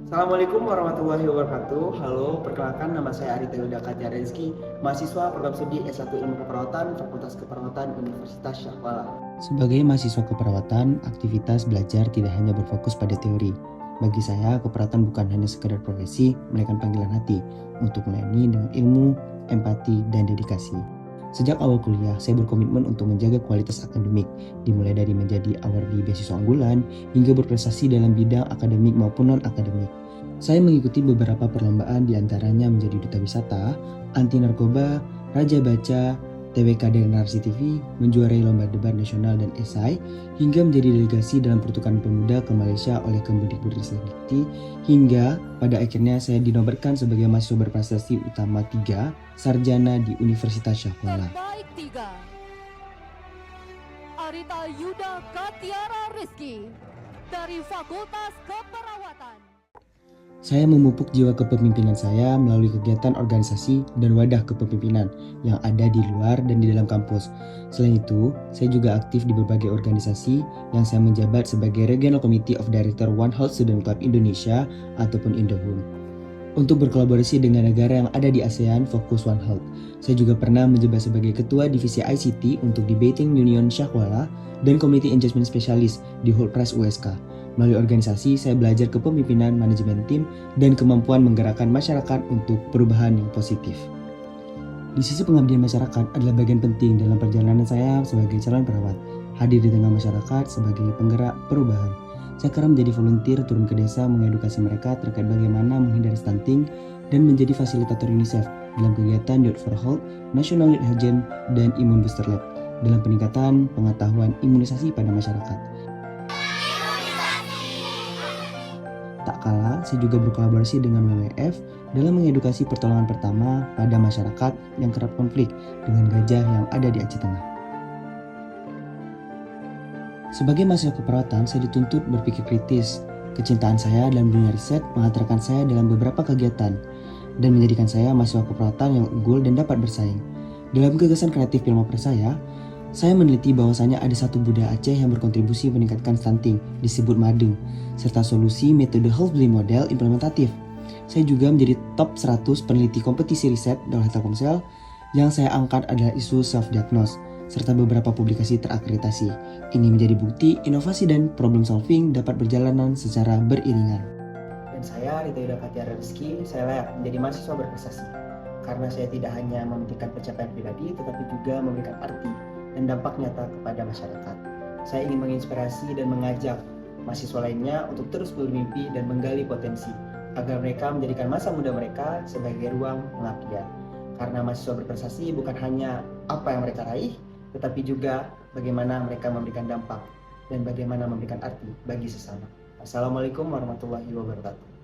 Assalamualaikum warahmatullahi wabarakatuh. Halo, perkenalkan nama saya Arita Yuda Katja Rezeki, mahasiswa program studi S1 Ilmu Keperawatan, Fakultas Keperawatan Universitas Syahwala. Sebagai mahasiswa keperawatan, aktivitas belajar tidak hanya berfokus pada teori. Bagi saya, keperawatan bukan hanya sekedar profesi, melainkan panggilan hati untuk melayani dengan ilmu, empati, dan dedikasi. Sejak awal kuliah, saya berkomitmen untuk menjaga kualitas akademik, dimulai dari menjadi awardee beasiswa unggulan hingga berprestasi dalam bidang akademik maupun non-akademik. Saya mengikuti beberapa perlombaan, diantaranya menjadi duta wisata, anti narkoba, raja baca, TWK dari Narasi TV, menjuarai lomba debat nasional dan esai, hingga menjadi delegasi dalam pertukaran pemuda ke Malaysia oleh Kemendikbudristek Dikti, hingga pada akhirnya saya dinobatkan sebagai mahasiswa berprestasi utama 3 sarjana di Universitas Syahwala. Terbaik 3 Arita Yuda Katiara Rizky dari Fakultas Keperawatan. Saya memupuk jiwa kepemimpinan saya melalui kegiatan organisasi dan wadah kepemimpinan yang ada di luar dan di dalam kampus. Selain itu, saya juga aktif di berbagai organisasi yang saya menjabat sebagai Regional Committee of Director One Health Student Club Indonesia ataupun Indohun. Untuk berkolaborasi dengan negara yang ada di ASEAN fokus One Health. Saya juga pernah menjabat sebagai Ketua Divisi ICT untuk Debating Union Syahwala dan Community Engagement Specialist di Whole Press USK. Melalui organisasi, saya belajar kepemimpinan, manajemen tim, dan kemampuan menggerakkan masyarakat untuk perubahan yang positif. Di sisi pengabdian masyarakat adalah bagian penting dalam perjalanan saya sebagai calon perawat, hadir di tengah masyarakat sebagai penggerak perubahan. Saya kerap menjadi volunteer turun ke desa mengedukasi mereka terkait bagaimana menghindari stunting dan menjadi fasilitator UNICEF dalam kegiatan Youth for Health, National Youth Hygiene, dan Immune Booster Lab dalam peningkatan pengetahuan imunisasi pada masyarakat. Tak kalah, saya juga berkolaborasi dengan WWF dalam mengedukasi pertolongan pertama pada masyarakat yang kerap konflik dengan gajah yang ada di Aceh Tengah. Sebagai mahasiswa keperawatan, saya dituntut berpikir kritis. Kecintaan saya dalam dunia riset mengantarkan saya dalam beberapa kegiatan dan menjadikan saya mahasiswa keperawatan yang unggul dan dapat bersaing. Dalam gagasan kreatif Pilmapres saya meneliti bahwasanya ada satu budaya Aceh yang berkontribusi meningkatkan stunting, disebut madeng, serta solusi metode health blame model implementatif. Saya juga menjadi top 100 peneliti kompetisi riset oleh Telkomsel. Yang saya angkat adalah isu self-diagnose, serta beberapa publikasi terakreditasi. Ini menjadi bukti inovasi dan problem solving dapat berjalanan secara beriringan. Dan saya, Arita Yuda Katja Rizky, saya layak menjadi mahasiswa berprestasi. Karena saya tidak hanya mementingkan pencapaian pribadi, tetapi juga memberikan arti dan dampak nyata kepada masyarakat. Saya ingin menginspirasi dan mengajak mahasiswa lainnya untuk terus bermimpi dan menggali potensi, agar mereka menjadikan masa muda mereka sebagai ruang pengabdian. Karena mahasiswa berprestasi bukan hanya apa yang mereka raih, tetapi juga bagaimana mereka memberikan dampak dan bagaimana memberikan arti bagi sesama. Assalamualaikum warahmatullahi wabarakatuh.